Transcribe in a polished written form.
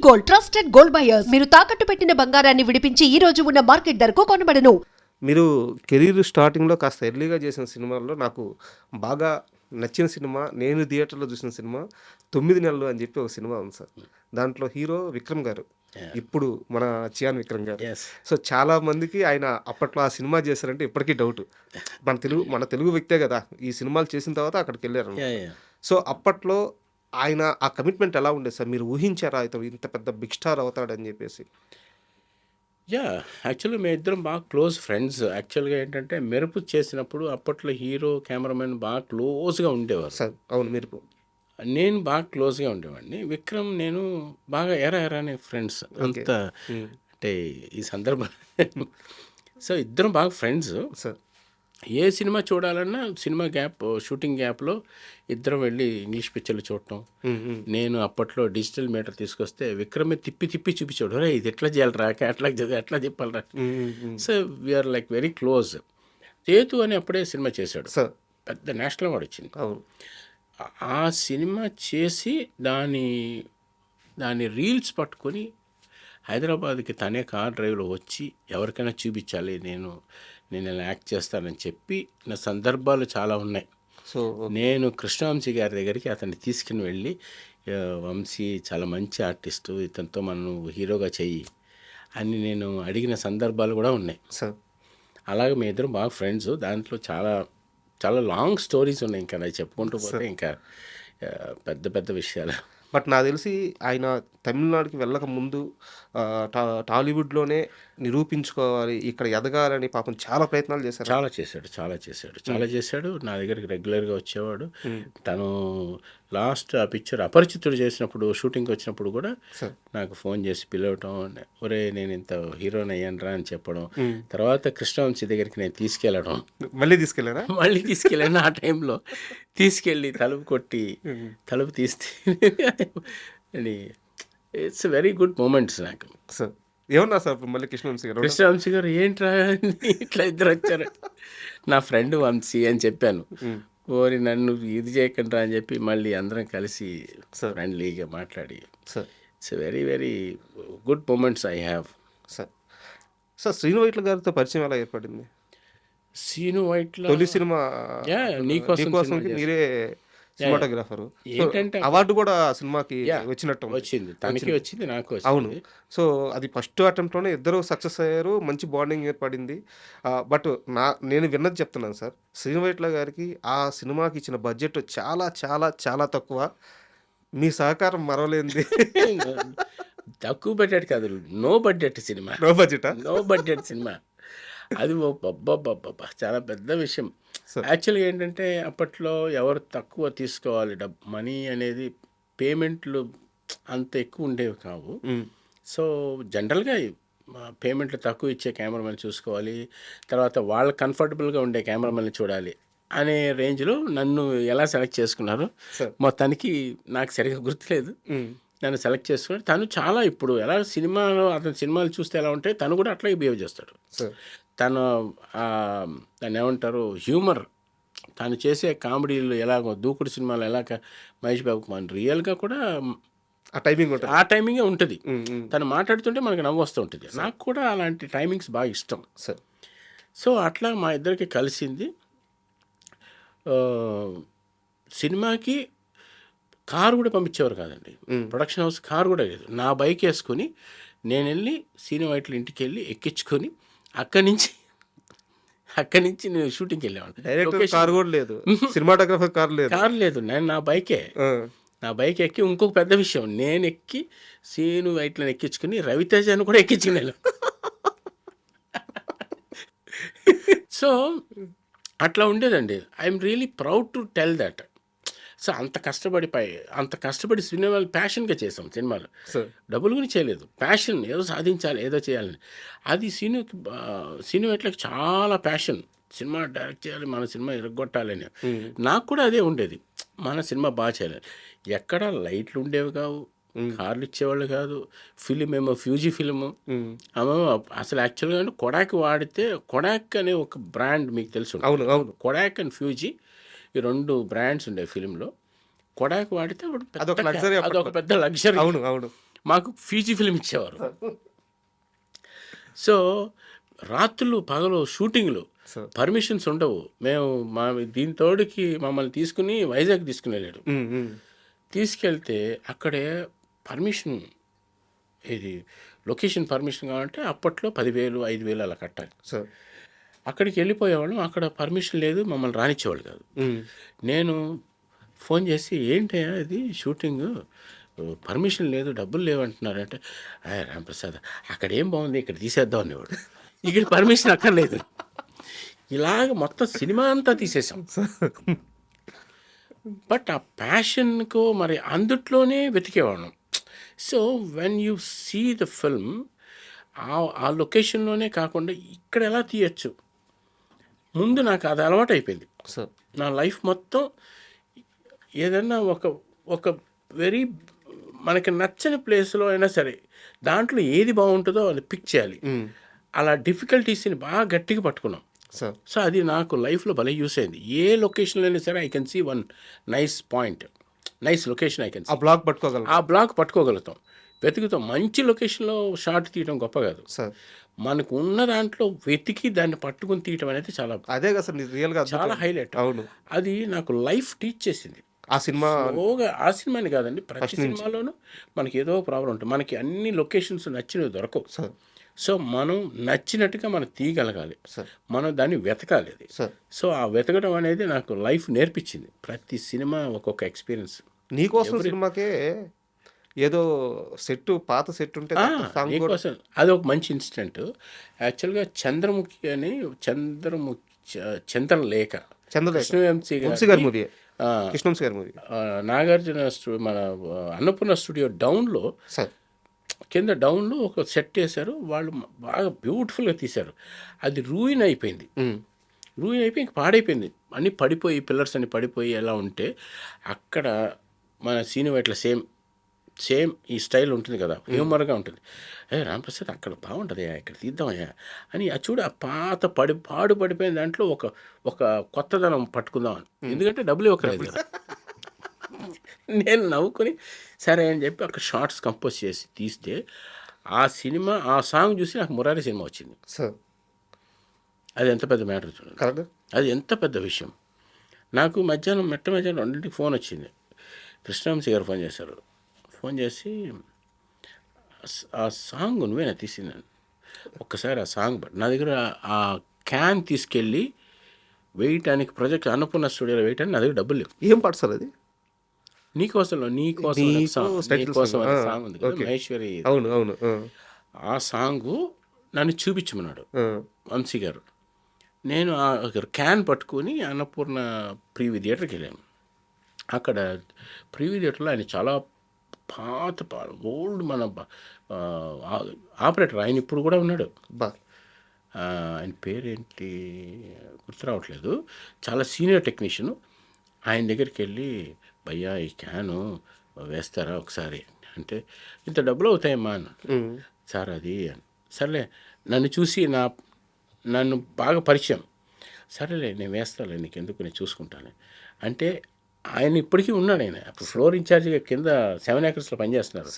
Gold, trusted gold buyers. మీరు తాకట్టు పెట్టిన బంగారాన్ని విడిపించి ఈ రోజు ఉన్న మార్కెట్ ధరకు కొనబడను. మీరు కెరీర్ స్టార్టింగ్లో కాస్త ఎర్లీగా చేసిన సినిమాల్లో నాకు బాగా నచ్చిన సినిమా, నేను థియేటర్లో చూసిన సినిమా 9 నెలలు అని చెప్పి ఒక సినిమా ఉంది సార్. దాంట్లో హీరో విక్రమ్ గారు, ఇప్పుడు మన చియాన్ విక్రమ్ గారు. సో చాలా మందికి ఆయన అప్పట్లో ఆ సినిమా చేశారంటే ఇప్పటికీ డౌట్. మన తెలుగు వ్యక్తే కదా, ఈ సినిమాలు చేసిన తర్వాత అక్కడికి వెళ్ళారు. సో అప్పట్లో ఆయన ఆ కమిట్మెంట్ ఎలా ఉండేది సార్? మీరు ఊహించారా ఇతను ఇంత పెద్ద బిగ్ స్టార్ అవుతాడని చెప్పేసి? యాక్చువల్గా మేము ఇద్దరం బాగా క్లోజ్ ఫ్రెండ్స్. యాక్చువల్గా ఏంటంటే మెరుపు చేసినప్పుడు అప్పట్లో హీరో కెమెరామెన్ బాగా క్లోజ్గా ఉండేవారు సార్. అవును, మెరుపు. నేను బాగా క్లోజ్గా ఉండేవాడిని. విక్రమ్ నేను బాగా ఎరానే ఫ్రెండ్స్ అంత అంటే ఈ సందర్భం. సో ఇద్దరం బాగా ఫ్రెండ్స్ సార్. ఏ సినిమా చూడాలన్నా సినిమా షూటింగ్ గ్యాప్లో ఇద్దరం వెళ్ళి ఇంగ్లీష్ పిక్చర్లు చూడటం. నేను అప్పట్లో డిజిటల్ మీటర్ తీసుకొస్తే విక్రమే తిప్పి చూపించాడు, రే ఇది ఎట్లా చేయాలరా, ఎట్లా చెప్పాలరా. So we are like very close. Sethu అని అప్పుడే సినిమా చేశాడు, పెద్ద నేషనల్ అవార్డు వచ్చింది. ఆ సినిమా చేసి దాని రీల్స్ పట్టుకొని హైదరాబాద్కి తనే కార్ డ్రైవ్లో వచ్చి ఎవరికైనా చూపించాలి, నేను ఇలా యాక్ట్ చేస్తానని చెప్పి నా సందర్భాలు చాలా ఉన్నాయి. సో నేను కృష్ణవంశీ గారి దగ్గరికి అతన్ని తీసుకుని వెళ్ళి, వంశీ చాలా మంచి ఆర్టిస్టు, ఇతనితో మనం హీరోగా చెయ్యి అని నేను అడిగిన సందర్భాలు కూడా ఉన్నాయి. అలాగే మీ ఇద్దరం బాగా ఫ్రెండ్స్. దాంట్లో చాలా చాలా లాంగ్ స్టోరీస్ ఉన్నాయి, ఇంకా అది చెప్పుకుంటూ పోతే ఇంకా పెద్ద విషయాలు. బట్ నాకు తెలిసి ఆయన తమిళనాడుకి వెళ్ళక ముందు టాలీవుడ్లోనే నిరూపించుకోవాలి, ఇక్కడ ఎదగాలని పాపం చాలా ప్రయత్నాలు చేశారు. చాలా చేశాడు. నా దగ్గరికి రెగ్యులర్గా వచ్చేవాడు. తను లాస్ట్ ఆ పిక్చర్ అపరిచితుడు చేసినప్పుడు షూటింగ్కి వచ్చినప్పుడు కూడా నాకు ఫోన్ చేసి పిలవటం, ఒరే నేను ఇంత హీరోని అయ్యానరా అని చెప్పడం. తర్వాత కృష్ణవంశీ దగ్గరికి నేను తీసుకెళ్ళడం. మళ్ళీ తీసుకెళ్ళాను. ఆ టైంలో తీసుకెళ్ళి తలుపు కొట్టి తలుపు తీస్తే ఇట్స్ వెరీ గుడ్ మూమెంట్స్ నాకు. సార్ ఏమన్నా సార్ మళ్ళీ కృష్ణవంశీ గారు ఏంట్రా ఇట్లా ఇద్దరు వచ్చారు, నా ఫ్రెండ్ వంశీ అని చెప్పాను. ఓరి నన్ను ఇది చేయకుండా అని చెప్పి మళ్ళీ అందరం కలిసి ఫ్రెండ్లీగా మాట్లాడి it's very very good moments I have. Sir Srinu Vaitla గారితో పరిచయం ఎలా ఏర్పడింది? శ్రీను వైట్ల తొలి సినిమా నీకోసం మీరే సినిమాటోగ్రాఫరు, అవార్డు కూడా సినిమాకి వచ్చింది, తనకి వచ్చింది, నాకు వచ్చింది. అవును. సో అది ఫస్ట్ అటెంప్ట్లోనే ఇద్దరు సక్సెస్ అయ్యారు, మంచి బాండింగ్ ఏర్పడింది. బట్ నేను విన్నది చెప్తున్నాను సార్, శ్రీను వైట్ల గారికి ఆ సినిమాకి ఇచ్చిన బడ్జెట్ చాలా చాలా చాలా తక్కువ. మీ సహకారం మరవలేంది. తక్కువ బడ్జెట్ కాదు, no budget cinema. No budget cinema అది చాలా పెద్ద విషయం. యాక్చువల్గా ఏంటంటే అప్పట్లో ఎవరు తక్కువ తీసుకోవాలి మనీ అనేది, పేమెంట్లు అంత ఎక్కువ ఉండేవి కావు. సో జనరల్గా పేమెంట్లు తక్కువ ఇచ్చే కెమెరామెన్ చూసుకోవాలి, తర్వాత వాళ్ళ కంఫర్టబుల్గా ఉండే కెమెరామెన్ చూడాలి అనే రేంజ్లో నన్ను ఎలా సెలెక్ట్ చేసుకున్నారు మొత్తానికి నాకు సరిగ్గా గుర్తులేదు. నన్ను సెలెక్ట్ చేసుకుని తను చాలా ఇప్పుడు ఎలా అతని సినిమాలు చూస్తే ఎలా ఉంటాయి, తను కూడా అట్లాగే బిహేవ్ చేస్తాడు. తను దాన్ని ఏమంటారు, హ్యూమర్, తను చేసే కామెడీలు ఎలాగో దూకుడు సినిమాలు ఎలాగ మహేష్ బాబు మన రియల్గా కూడా ఆ టైమింగే ఉంటుంది. తను మాట్లాడుతుంటే మనకు నవ్వు వస్తూ ఉంటుంది. నాకు కూడా అలాంటి టైమింగ్స్ బాగా ఇష్టం. సో అట్లా మా ఇద్దరికి కలిసింది. సినిమాకి కారు కూడా పంపించేవారు కాదండి, ప్రొడక్షన్ హౌస్ కారు కూడా లేదు. నా బైక్ వేసుకొని నేను వెళ్ళి శ్రీను వైట్ల ఇంటికి వెళ్ళి ఎక్కించుకొని అక్కడి నుంచి నేను షూటింగ్కి వెళ్ళేవాడిని. కారు లేదు, నేను నా బైక్ ఎక్కి, ఇంకొక పెద్ద విషయం, నేను ఎక్కి శ్రీను వైట్లను ఎక్కించుకుని రవితేజను కూడా ఎక్కించుకుని. సో అట్లా ఉండేదండి. I'm really proud to tell that. So అంత కష్టపడి సినిమాలు ప్యాషన్గా చేసాం. సినిమాలు డబ్బులు కూడా చేయలేదు, ప్యాషన్, ఏదో సాధించాలి, ఏదో చేయాలని. అది సినిమా ఎట్లకి చాలా ప్యాషన్, సినిమా డైరెక్ట్ చేయాలి, మన సినిమా ఎరగొట్టాలని. నాకు కూడా అదే ఉండేది, మన సినిమా బాగా చేయాలి. ఎక్కడ లైట్లు ఉండేవి కావు, కార్లు ఇచ్చేవాళ్ళు కాదు, ఫిలిం ఏమో ఫ్యూజీ ఫిలిము అసలు యాక్చువల్గా అంటే కొడాక్ వాడితే, కొడాక్ అనే ఒక బ్రాండ్ మీకు తెలుసు. అవును. కొడాక్ అండ్ ఫ్యూజీ ఈ 2 బ్రాండ్స్ ఉండేవి ఫిలింలో. కొడాక్ వాడితే అదొక పెద్ద లగ్జరీ. అవును. మాకు ఫీజీ ఫిల్మ్ ఇచ్చేవారు. సో రాత్రులు పగలు షూటింగ్లు, సార్ పర్మిషన్స్ ఉండవు. మేము దీనితోడికి మమ్మల్ని తీసుకుని వైజాగ్ తీసుకుని వెళ్ళాడు. తీసుకెళ్తే అక్కడే పర్మిషన్, ఇది లొకేషన్ పర్మిషన్ కావాలంటే అప్పట్లో 10,000 5,000 అలా కట్టాలి. సార్ అక్కడికి వెళ్ళిపోయేవాళ్ళం. అక్కడ పర్మిషన్ లేదు, మమ్మల్ని రానిచ్చేవాళ్ళు కాదు. నేను ఫోన్ చేసి ఏంటయ్యా ఇది షూటింగ్, పర్మిషన్ లేదు, డబ్బులు లేవంటున్నారంటే, రాంప్రసాద్ అక్కడ ఏం బాగుంది, ఇక్కడ తీసేద్దాం అనేవాడు. ఇక్కడ పర్మిషన్ అక్కర్లేదు. ఇలాగ మొత్తం సినిమా అంతా తీసేసాం. బట్ ఆ ప్యాషన్కు మరి అందుట్లోనే వెతికేవాళ్ళం. So when you see the film, ఆ లొకేషన్లోనే కాకుండా ఇక్కడ ఎలా తీయచ్చు, ముందు నాకు అది అలవాటు అయిపోయింది. సార్ నా లైఫ్ మొత్తం ఏదన్నా ఒక వెరీ మనకి నచ్చని ప్లేస్లో అయినా సరే దాంట్లో ఏది బాగుంటుందో అది పిక్ చేయాలి. అలా డిఫికల్టీస్ని బాగా గట్టిగా పట్టుకున్నాం. సార్ సో అది నాకు లైఫ్లో భలే యూస్ అయింది. ఏ లొకేషన్లో అయినా సరే I can see one nice point, nice location I can see. ఆ బ్లాక్ పట్టుకోగలం. ఆ బ్లాక్ పట్టుకోగలుగుతాం, వెతుకుతాం. మంచి లొకేషన్లో షార్ట్ తీయడం గొప్ప కాదు, సార్ మనకు ఉన్న దాంట్లో వెతికి దాన్ని పట్టుకుని తీయటం అనేది చాలా అదే కదా సార్ రియల్గా చాలా హైలైట్. అవును. అది నాకు లైఫ్ టీచ్ చేసింది. ఆ సినిమా స్లోగా, ఆ సినిమాని కాదండి, ప్రతి సినిమాలోనూ మనకి ఏదో ప్రాబ్లం ఉంటుంది. మనకి అన్ని లొకేషన్స్ నచ్చినవి దొరకవు. సార్ సో మనం నచ్చినట్టుగా మనం తీయగలగాలి, సార్ మనం దాన్ని వెతకాలి. అది సార్ సో ఆ వెతకడం అనేది నాకు లైఫ్ నేర్పించింది. ప్రతి సినిమా ఒక్కొక్క ఎక్స్పీరియన్స్. నీకోసం సినిమాకే ఏదో సెట్, పాత సెట్ ఉంటే సాంగ్ కూడా నీకోసం అది ఒక మంచి ఇన్సిడెంట్. యాక్చువల్గా చంద్రముఖి అని చంద్రలేఖ కృష్ణవంశీ గారి మూవీ, కృష్ణవంశీ గారి మూవీ, నాగార్జున మన అన్నపూర్ణ స్టూడియో డౌన్లో, సార్ కింద డౌన్లో ఒక సెట్ వేశారు. వాళ్ళు బాగా బ్యూటిఫుల్గా తీశారు. అది రూయిన్ అయిపోయింది. ఇంక పాడైపోయింది. అన్నీ పడిపోయి, పిల్లర్స్ అన్ని పడిపోయి ఎలా ఉంటే అక్కడ మన సీను ఇట్లా సేమ్ ఈ స్టైల్ ఉంటుంది కదా, హ్యూమర్గా ఉంటుంది. రాంప్రసాద్ అక్కడ బాగుంటుందయ్యా, ఇక్కడ తీద్దామయ్యా అని చూడు ఆ పాత పాడిపోయిన దాంట్లో ఒక కొత్తదనం పట్టుకుందామని. ఎందుకంటే డబ్బులు ఇవ్వకలేదు కదా. నేను నవ్వుకొని సరే అని చెప్పి అక్కడ షార్ట్స్ కంపోజ్ చేసి తీస్తే ఆ సినిమా, ఆ సాంగ్ చూసి నాకు మురారి సినిమా వచ్చింది. సార్ అది ఎంత పెద్ద మ్యాటర్ చూడండి, అది ఎంత పెద్ద విషయం. నాకు మధ్యాహ్నం 2ంటికి ఫోన్ వచ్చింది. కృష్ణవంశీ గారు ఫోన్ చేశారు. ఫోన్ చేసి ఆ సాంగ్ నువ్వేనా తీసిందని. ఒక్కసారి ఆ సాంగ్ నా దగ్గర ఆ క్యాన్ తీసుకెళ్ళి వేయటానికి, ప్రాజెక్ట్ అన్నపూర్ణ స్టూడియోలో వేయటానికి నా దగ్గర డబ్బులు లేవు. ఏం పాట సార్ అది? నీకోసం సాంగ్ ఉంది కదా, మహేశ్వరి. అవును అవును. ఆ సాంగు నన్ను చూపించమన్నాడు వంశీ గారు. నేను ఆ క్యాన్ పట్టుకొని అన్నపూర్ణ ప్రీవ్యూ థియేటర్కి వెళ్ళాను. అక్కడ ప్రీవ్యూ థియేటర్లో ఆయన చాలా పాత ఓల్డ్ మన ఆపరేటర్, ఆయన ఇప్పుడు కూడా ఉన్నాడు. ఆయన పేరేంటి గుర్తు రావట్లేదు. చాలా సీనియర్ టెక్నీషియన్. ఆయన దగ్గరికి వెళ్ళి, భయ్యా ఈ క్యాను వేస్తారా ఒకసారి అంటే, ఇంత డబ్బులు అవుతాయమ్మా అన్న. సార్ అది సర్లే, నన్ను చూసి నన్ను బాగా పరిచయం. సరేలే నేను వేస్తాలే, నీకు ఎందుకు, నేను చూసుకుంటాను అంటే. ఆయన ఇప్పటికీ ఉన్నాడు. ఆయన అప్పుడు ఫ్లోర్ ఇన్ఛార్జిగా కింద 7 acres పనిచేస్తున్నారు.